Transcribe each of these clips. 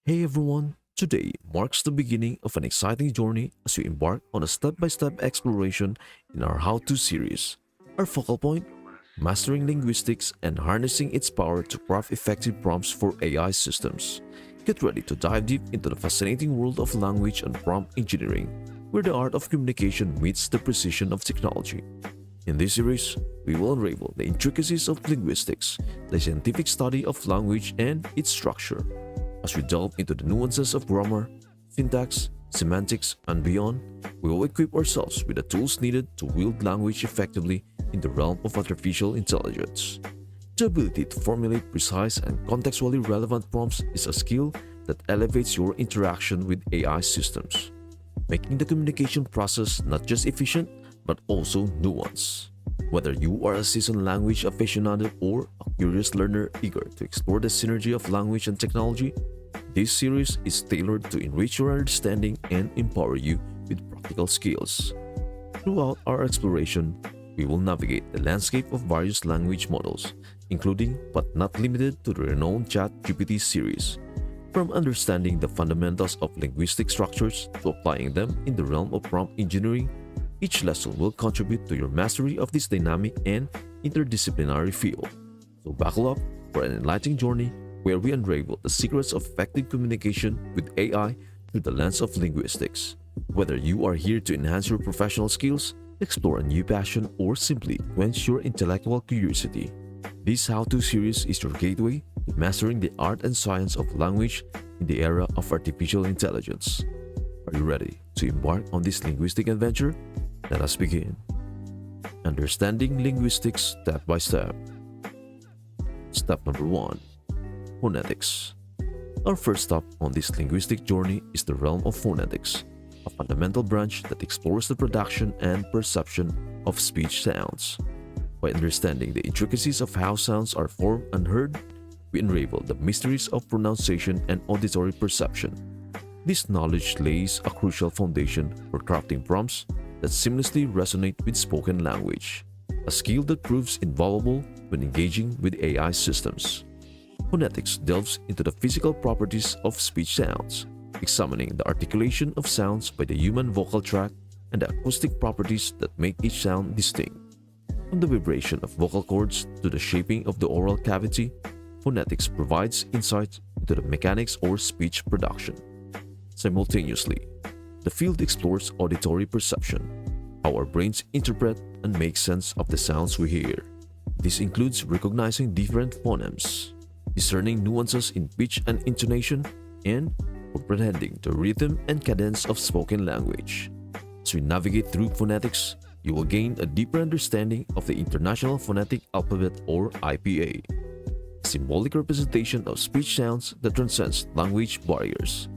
Hey everyone, today marks the beginning of an exciting journey as we embark on a step by step exploration in our How To series. Our focal point? Mastering linguistics and harnessing its power to craft effective prompts for AI systems. Get ready to dive deep into the fascinating world of language and prompt engineering, where the art of communication meets the precision of technology. In this series, we will unravel the intricacies of linguistics, the scientific study of language and its structure. As we delve into the nuances of grammar, syntax, semantics, and beyond, we will equip ourselves with the tools needed to wield language effectively in the realm of artificial intelligence. The ability to formulate precise and contextually relevant prompts is a skill that elevates your interaction with AI systems, making the communication process not just efficient but also nuanced. Whether you are a seasoned language aficionado or a curious learner eager to explore the synergy of language and technology, this series is tailored to enrich your understanding and empower you with practical skills. Throughout our exploration, we will navigate the landscape of various language models, including but not limited to the renowned ChatGPT series. From understanding the fundamentals of linguistic structures to applying them in the realm of prompt engineering, each lesson will contribute to your mastery of this dynamic and interdisciplinary field. So buckle up for an enlightening journey where we unravel the secrets of effective communication with AI through the lens of linguistics. Whether you are here to enhance your professional skills, explore a new passion, or simply quench your intellectual curiosity, this How To series is your gateway to mastering the art and science of language in the era of artificial intelligence. Are you ready to embark on this linguistic adventure? Let us begin. Understanding linguistics step by step. Step number 1. Phonetics. Our first stop on this linguistic journey is the realm of phonetics, a fundamental branch that explores the production and perception of speech sounds. By understanding the intricacies of how sounds are formed and heard, we unravel the mysteries of pronunciation and auditory perception. This knowledge lays a crucial foundation for crafting prompts that seamlessly resonate with spoken language, a skill that proves invaluable when engaging with AI systems. Phonetics delves into the physical properties of speech sounds, examining the articulation of sounds by the human vocal tract and the acoustic properties that make each sound distinct. From the vibration of vocal cords to the shaping of the oral cavity, phonetics provides insight into the mechanics or speech production. Simultaneously, the field explores auditory perception, how our brains interpret and make sense of the sounds we hear. This includes recognizing different phonemes, discerning nuances in pitch and intonation, and comprehending the rhythm and cadence of spoken language. As we navigate through phonetics, you will gain a deeper understanding of the International Phonetic Alphabet or IPA, a symbolic representation of speech sounds that transcends language barriers.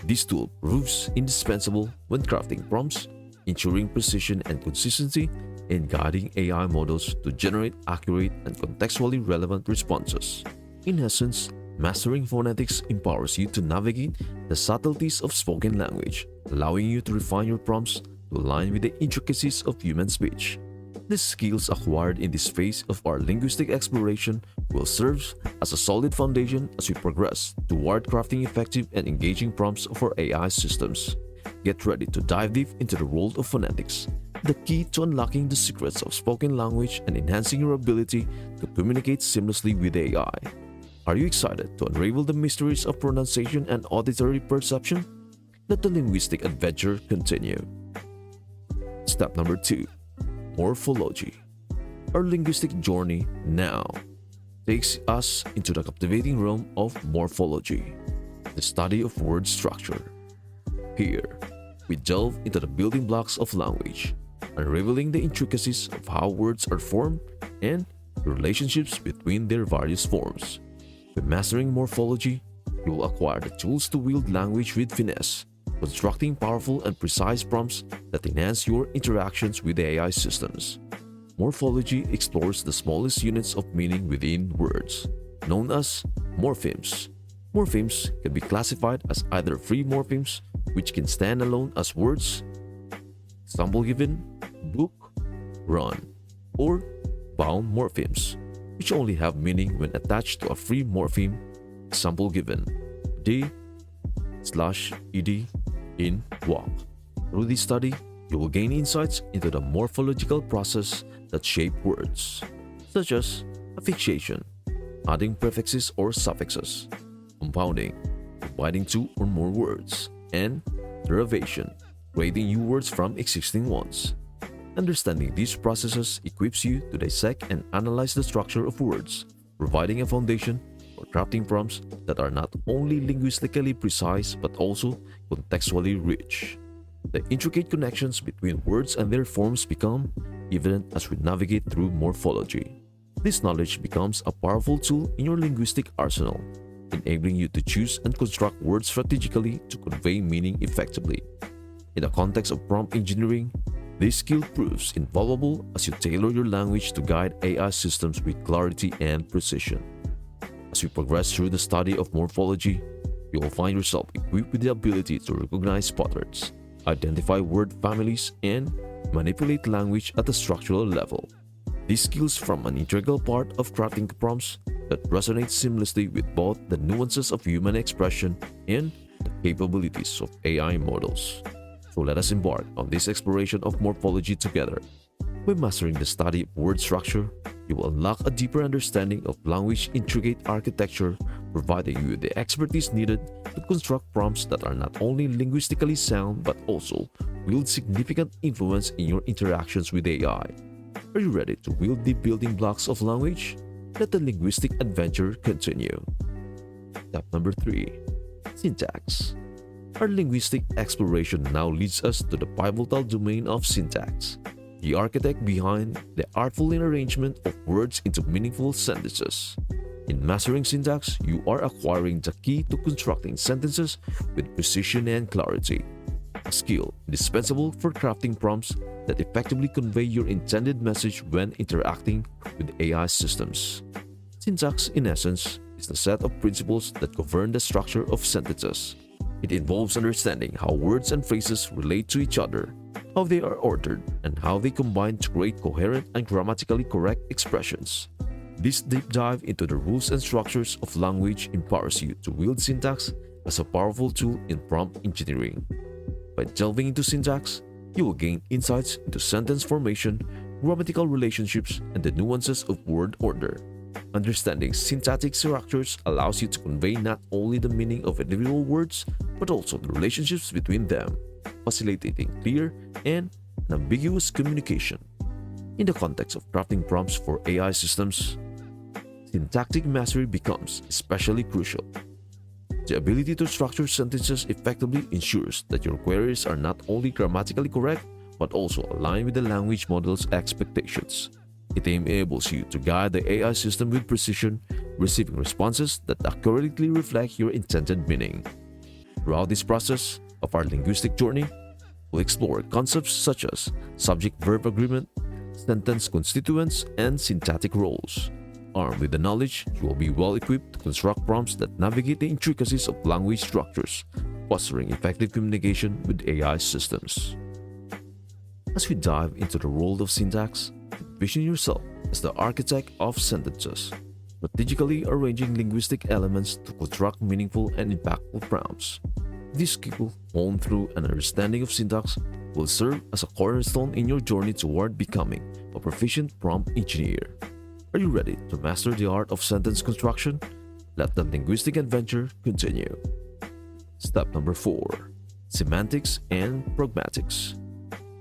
This tool proves indispensable when crafting prompts, ensuring precision and consistency, and guiding AI models to generate accurate and contextually relevant responses. In essence, mastering phonetics empowers you to navigate the subtleties of spoken language, allowing you to refine your prompts to align with the intricacies of human speech. The skills acquired in this phase of our linguistic exploration will serve as a solid foundation as we progress toward crafting effective and engaging prompts for AI systems. Get ready to dive deep into the world of phonetics, the key to unlocking the secrets of spoken language and enhancing your ability to communicate seamlessly with AI. Are you excited to unravel the mysteries of pronunciation and auditory perception? Let the linguistic adventure continue. Step number 2. Morphology. Our linguistic journey now takes us into the captivating realm of morphology, the study of word structure. Here, we delve into the building blocks of language, unraveling the intricacies of how words are formed and the relationships between their various forms. By mastering morphology, you will acquire the tools to wield language with finesse, constructing powerful and precise prompts that enhance your interactions with AI systems. Morphology explores the smallest units of meaning within words, known as morphemes. Morphemes can be classified as either free morphemes, which can stand alone as words, example given, book, run, or bound morphemes, which only have meaning when attached to a free morpheme, example given, day, ed in walk. Through this study, you will gain insights into the morphological process that shape words, such as affixation, adding prefixes or suffixes, compounding, combining two or more words, and derivation, creating new words from existing ones. Understanding these processes equips you to dissect and analyze the structure of words, providing a foundation for crafting prompts that are not only linguistically precise but also contextually rich. The intricate connections between words and their forms become evident as we navigate through morphology. This knowledge becomes a powerful tool in your linguistic arsenal, enabling you to choose and construct words strategically to convey meaning effectively. In the context of prompt engineering, this skill proves invaluable as you tailor your language to guide AI systems with clarity and precision. As we progress through the study of morphology, you will find yourself equipped with the ability to recognize patterns, identify word families, and manipulate language at a structural level. These skills form an integral part of crafting prompts that resonate seamlessly with both the nuances of human expression and the capabilities of AI models. So let us embark on this exploration of morphology together. By mastering the study of word structure, you will unlock a deeper understanding of language's intricate architecture, providing you with the expertise needed to construct prompts that are not only linguistically sound but also wield significant influence in your interactions with AI. Are you ready to wield the building blocks of language? Let the linguistic adventure continue. Step number 3. Syntax. Our linguistic exploration now leads us to the pivotal domain of syntax, the architect behind the artful arrangement of words into meaningful sentences. In mastering syntax, you are acquiring the key to constructing sentences with precision and clarity, a skill indispensable for crafting prompts that effectively convey your intended message when interacting with AI systems. Syntax, in essence, is the set of principles that govern the structure of sentences. It involves understanding how words and phrases relate to each other, how they are ordered, and how they combine to create coherent and grammatically correct expressions. This deep dive into the rules and structures of language empowers you to wield syntax as a powerful tool in prompt engineering. By delving into syntax, you will gain insights into sentence formation, grammatical relationships, and the nuances of word order. Understanding syntactic structures allows you to convey not only the meaning of individual words, but also the relationships between them, facilitating clear and unambiguous communication. In the context of crafting prompts for AI systems, syntactic mastery becomes especially crucial. The ability to structure sentences effectively ensures that your queries are not only grammatically correct, but also aligned with the language model's expectations. It enables you to guide the AI system with precision, receiving responses that accurately reflect your intended meaning. Throughout this process of our linguistic journey, we'll explore concepts such as subject-verb agreement, sentence constituents, and syntactic roles. Armed with the knowledge, you will be well equipped to construct prompts that navigate the intricacies of language structures, fostering effective communication with AI systems. As we dive into the world of syntax, envision yourself as the architect of sentences, strategically arranging linguistic elements to construct meaningful and impactful prompts. This skill, honed through an understanding of syntax, will serve as a cornerstone in your journey toward becoming a proficient prompt engineer. Are you ready to master the art of sentence construction? Let the linguistic adventure continue. Step number 4. Semantics and pragmatics.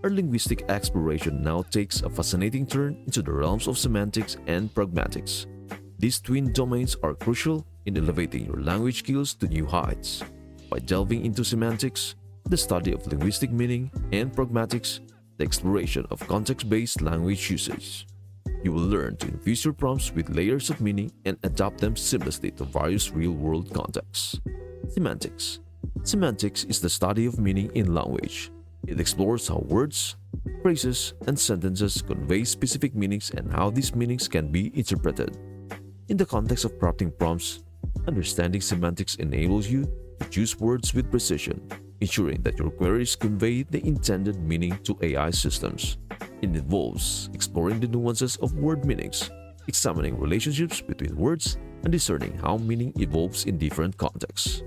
Our linguistic exploration now takes a fascinating turn into the realms of semantics and pragmatics. These twin domains are crucial in elevating your language skills to new heights. By delving into semantics, the study of linguistic meaning, and pragmatics, the exploration of context-based language usage, you will learn to infuse your prompts with layers of meaning and adapt them seamlessly to various real-world contexts. Semantics. Semantics is the study of meaning in language. It explores how words, phrases, and sentences convey specific meanings and how these meanings can be interpreted. In the context of crafting prompts, understanding semantics enables you to choose words with precision, ensuring that your queries convey the intended meaning to AI systems. It involves exploring the nuances of word meanings, examining relationships between words, and discerning how meaning evolves in different contexts.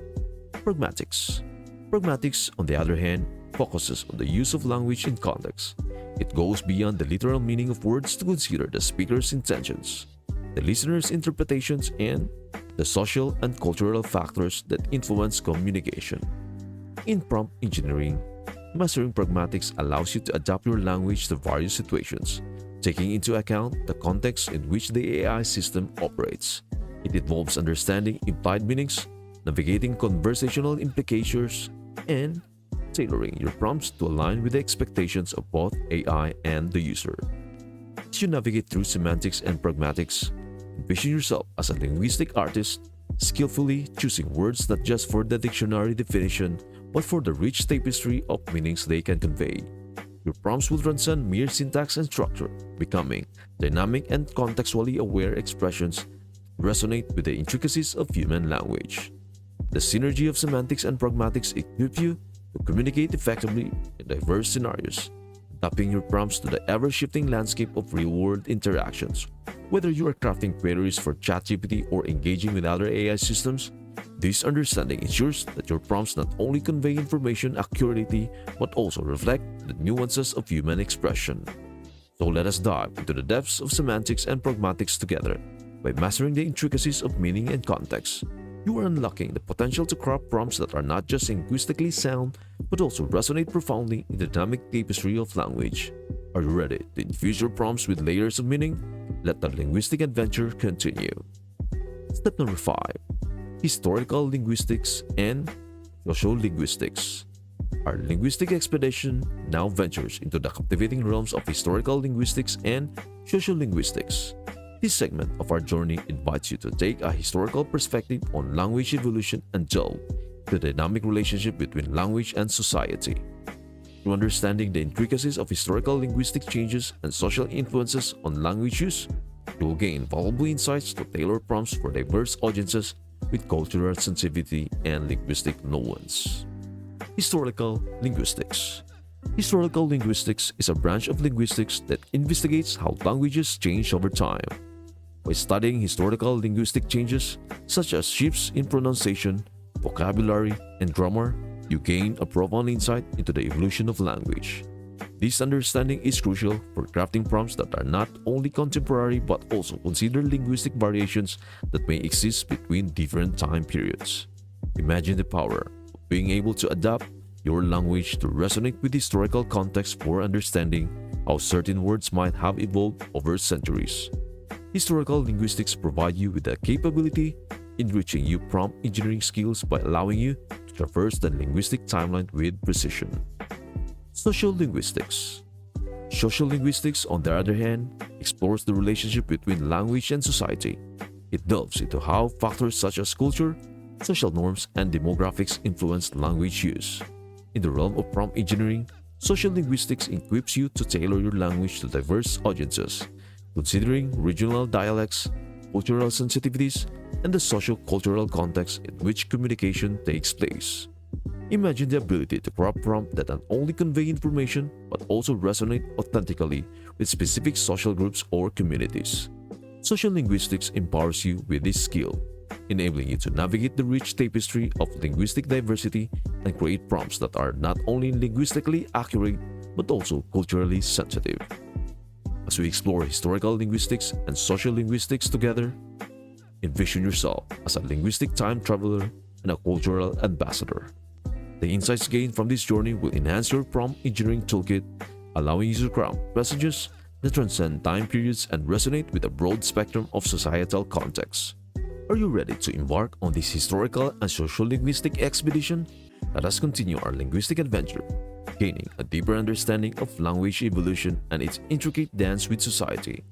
Pragmatics. Pragmatics, on the other hand, focuses on the use of language in context. It goes beyond the literal meaning of words to consider the speaker's intentions, the listener's interpretations, and the social and cultural factors that influence communication. In prompt engineering, mastering pragmatics allows you to adapt your language to various situations, taking into account the context in which the AI system operates. It involves understanding implied meanings, navigating conversational implications, and tailoring your prompts to align with the expectations of both AI and the user. As you navigate through semantics and pragmatics, envision yourself as a linguistic artist, skillfully choosing words not just for the dictionary definition but for the rich tapestry of meanings they can convey. Your prompts will transcend mere syntax and structure, becoming dynamic and contextually aware expressions that resonate with the intricacies of human language. The synergy of semantics and pragmatics equip you to communicate effectively in diverse scenarios, adapting your prompts to the ever-shifting landscape of real-world interactions. Whether you are crafting queries for ChatGPT or engaging with other AI systems, this understanding ensures that your prompts not only convey information accurately but also reflect the nuances of human expression. So let us dive into the depths of semantics and pragmatics together. By mastering the intricacies of meaning and context, you are unlocking the potential to craft prompts that are not just linguistically sound but also resonate profoundly in the dynamic tapestry of language. Are you ready to infuse your prompts with layers of meaning? Let the linguistic adventure continue. Step number 5. Historical linguistics and social linguistics. Our linguistic expedition now ventures into the captivating realms of historical linguistics and social linguistics. This segment of our journey invites you to take a historical perspective on language evolution and delve into the dynamic relationship between language and society. Through understanding the intricacies of historical linguistic changes and social influences on language use, you will gain valuable insights to tailor prompts for diverse audiences with cultural sensitivity and linguistic nuance. Historical linguistics. Historical linguistics is a branch of linguistics that investigates how languages change over time. By studying historical linguistic changes, such as shifts in pronunciation, vocabulary, and grammar, you gain a profound insight into the evolution of language. This understanding is crucial for crafting prompts that are not only contemporary but also consider linguistic variations that may exist between different time periods. Imagine the power of being able to adapt your language to resonate with historical context for understanding how certain words might have evolved over centuries. Historical linguistics provide you with the capability enriching your prompt engineering skills by allowing you to traverse the linguistic timeline with precision. Social linguistics. Social linguistics, on the other hand, explores the relationship between language and society. It delves into how factors such as culture, social norms, and demographics influence language use. In the realm of prompt engineering, social linguistics equips you to tailor your language to diverse audiences, considering regional dialects, cultural sensitivities, and the socio-cultural context in which communication takes place. Imagine the ability to craft prompts that not only convey information but also resonate authentically with specific social groups or communities. Social linguistics empowers you with this skill, enabling you to navigate the rich tapestry of linguistic diversity and create prompts that are not only linguistically accurate but also culturally sensitive. As we explore historical linguistics and social linguistics together, envision yourself as a linguistic time traveler and a cultural ambassador. The insights gained from this journey will enhance your prompt engineering toolkit, allowing you to craft messages that transcend time periods and resonate with a broad spectrum of societal contexts. Are you ready to embark on this historical and social linguistic expedition? Let us continue our linguistic adventure, gaining a deeper understanding of language evolution and its intricate dance with society.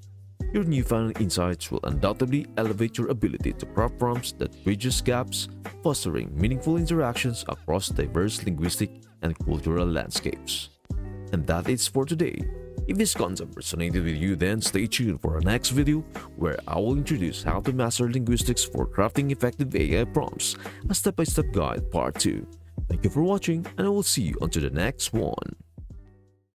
Your newfound insights will undoubtedly elevate your ability to craft prompts that bridges gaps, fostering meaningful interactions across diverse linguistic and cultural landscapes. And that is for today. If this concept resonated with you, then stay tuned for our next video where I will introduce how to master linguistics for crafting effective AI prompts, a step-by-step guide part 2. Thank you for watching, and I will see you until the next one.